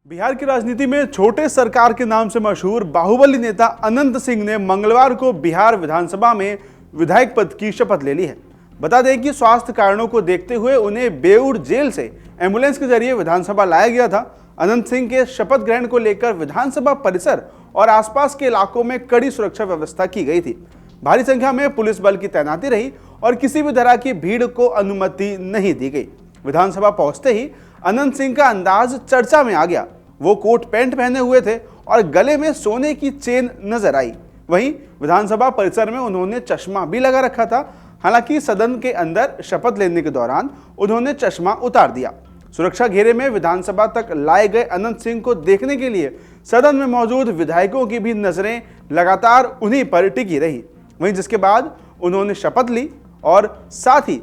बिहार की राजनीति में छोटे सरकार के नाम से मशहूर बाहुबली नेता अनंत सिंह ने मंगलवार को बिहार विधानसभा में विधायक पद की शपथ ले ली है। बता दें कि स्वास्थ्य कारणों को देखते हुए उन्हें बेऊर जेल से एम्बुलेंस के जरिए विधानसभा लाया गया था। अनंत सिंह के शपथ ग्रहण को लेकर विधानसभा परिसर और आसपास के इलाकों में कड़ी सुरक्षा व्यवस्था की गई थी। भारी संख्या में पुलिस बल की तैनाती रही और किसी भी तरह की भीड़ को अनुमति नहीं दी गई। विधानसभा पहुंचते ही अनंत सिंह का अंदाज चर्चा में आ गया। वो कोट पैंट पहने हुए थे और गले में सोने की चेन नजर आई। वहीं विधानसभा परिसर में उन्होंने चश्मा भी लगा रखा था। हालांकि सदन के अंदर शपथ लेने के दौरान उन्होंने चश्मा उतार दिया। सुरक्षा घेरे में विधानसभा तक लाए गए अनंत सिंह को देखने के लिए सदन में मौजूद विधायकों की भी नजरें लगातार उन्हीं पर टिकी रही। वहीं जिसके बाद उन्होंने शपथ ली और साथ ही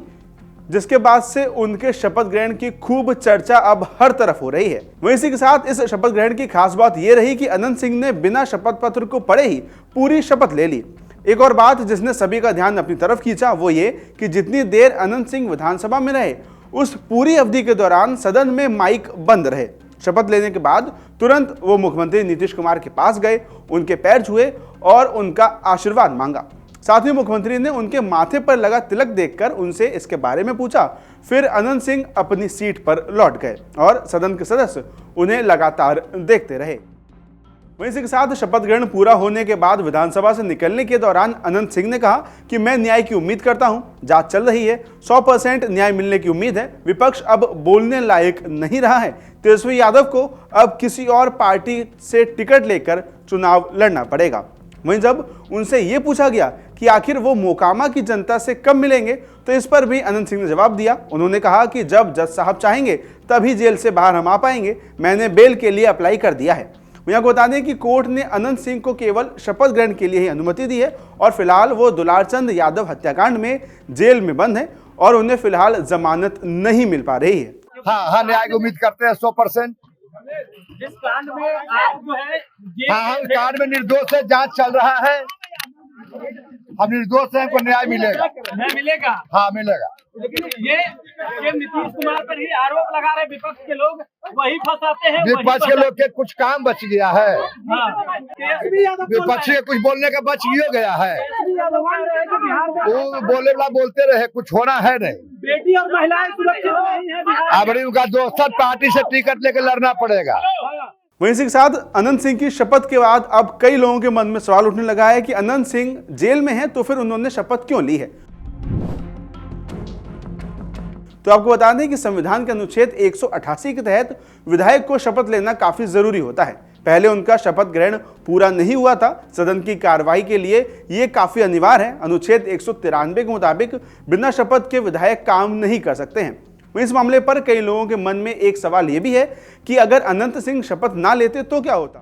जिसके बाद से उनके शपथ ग्रहण की खूब चर्चा अब हर तरफ हो रही है। वहीं इसी के साथ इस शपथ ग्रहण की खास बात यह रही कि अनंत सिंह ने बिना शपथ पत्र को पढ़े ही पूरी शपथ ले ली। एक और बात जिसने सभी का ध्यान अपनी तरफ खींचा वो ये कि जितनी देर अनंत सिंह विधानसभा में रहे उस पूरी अवधि के दौरान सदन में माइक बंद रहे। शपथ लेने के बाद तुरंत वो मुख्यमंत्री नीतीश कुमार के पास गए, उनके पैर छुए और उनका आशीर्वाद मांगा। साथ ही मुख्यमंत्री ने उनके माथे पर लगा तिलक देखकर उनसे इसके बारे में पूछा। फिर अनंत सिंह अपनी सीट पर लौट गए और सदन के सदस्य उन्हें लगातार देखते रहे। वहीं इसी के साथ शपथ ग्रहण पूरा होने के बाद विधानसभा से निकलने के दौरान अनंत सिंह ने कहा कि मैं न्याय की उम्मीद करता हूं। जांच चल रही है, 100% न्याय मिलने की उम्मीद है। विपक्ष अब बोलने लायक नहीं रहा है। तेजस्वी यादव को अब किसी और पार्टी से टिकट लेकर चुनाव लड़ना पड़ेगा। वहीं जब उनसे ये पूछा गया कि आखिर वो मोकामा की जनता से कब मिलेंगे तो इस पर भी अनंत सिंह ने जवाब दिया। उन्होंने कहा कि जब जज साहब चाहेंगे तभी जेल से बाहर हम आ पाएंगे। मैंने बेल के लिए अप्लाई कर दिया है। यहाँ को बता दें कि कोर्ट ने अनंत सिंह को केवल शपथ ग्रहण के लिए ही अनुमति दी है और फिलहाल वो दुलारचंद यादव हत्याकांड में जेल में बंद है और उन्हें फिलहाल जमानत नहीं मिल पा रही है। हाँ, न्याय की उम्मीद करते हैं 100%। जिस कांड में आप जो है हम कांड में निर्दोष है, जांच चल रहा है। हम निर्दोष हैं, हमको न्याय मिलेगा। न्याय मिलेगा? हाँ, मिलेगा। लेकिन ये नीतीश कुमार पर ही आरोप लगा रहे विपक्ष के लोग, वही फंसाते हैं। विपक्ष के लोग के कुछ काम बच गया है। विपक्ष के कुछ बोलने का बच गया है। वो बोले वाला बोलते रहे, कुछ होना है नहीं। बेटी और महिलाएं सुरक्षित नहीं है बिहार। अब उनका दोस्त पार्टी से टिकट लेकर लड़ना पड़ेगा। वहीं इसी के साथ अनंत सिंह की शपथ के बाद अब कई लोगों के मन में सवाल उठने लगा है कि अनंत सिंह जेल में हैं तो फिर उन्होंने शपथ क्यों ली है। तो आपको बता दें कि संविधान के अनुच्छेद 188 के तहत विधायक को शपथ लेना काफी जरूरी होता है। पहले उनका शपथ ग्रहण पूरा नहीं हुआ था। सदन की कार्रवाई के लिए यह काफी अनिवार्य है। अनुच्छेद 193 के मुताबिक बिना शपथ के विधायक काम नहीं कर सकते हैं। इस मामले पर कई लोगों के मन में एक सवाल यह भी है कि अगर अनंत सिंह शपथ ना लेते तो क्या होता।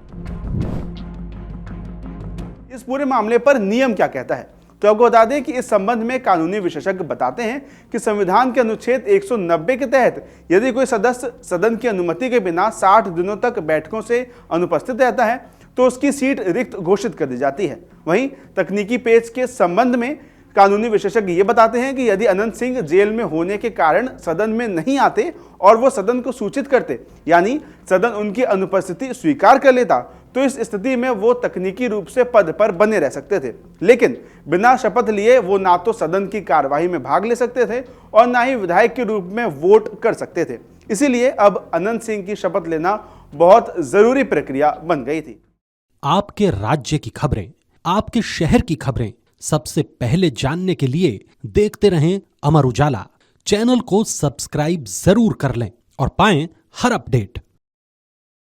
इस पूरे मामले पर नियम क्या कहता है तो आपको बता दें कि इस संबंध में कानूनी विशेषज्ञ बताते हैं कि संविधान के अनुच्छेद 190 के तहत यदि कोई सदस्य सदन की अनुमति के बिना 60 दिनों तक बैठकों से अनुपस्थित रहता है तो उसकी सीट रिक्त घोषित कर दी जाती है। वहीं तकनीकी पेच के संबंध में कानूनी विशेषज्ञ ये बताते हैं कि यदि अनंत सिंह जेल में होने के कारण सदन में नहीं आते और वो सदन को सूचित करते, यानी सदन उनकी अनुपस्थिति स्वीकार कर लेता, तो इस स्थिति में वो तकनीकी रूप से पद पर बने रह सकते थे। लेकिन बिना शपथ लिए वो ना तो सदन की कार्यवाही में भाग ले सकते थे और ना ही विधायक के रूप में वोट कर सकते थे। इसीलिए अब अनंत सिंह की शपथ लेना बहुत जरूरी प्रक्रिया बन गई थी। आपके राज्य की खबरें, आपके शहर की खबरें सबसे पहले जानने के लिए देखते रहें अमर उजाला। चैनल को सब्सक्राइब जरूर कर लें और पाएं हर अपडेट।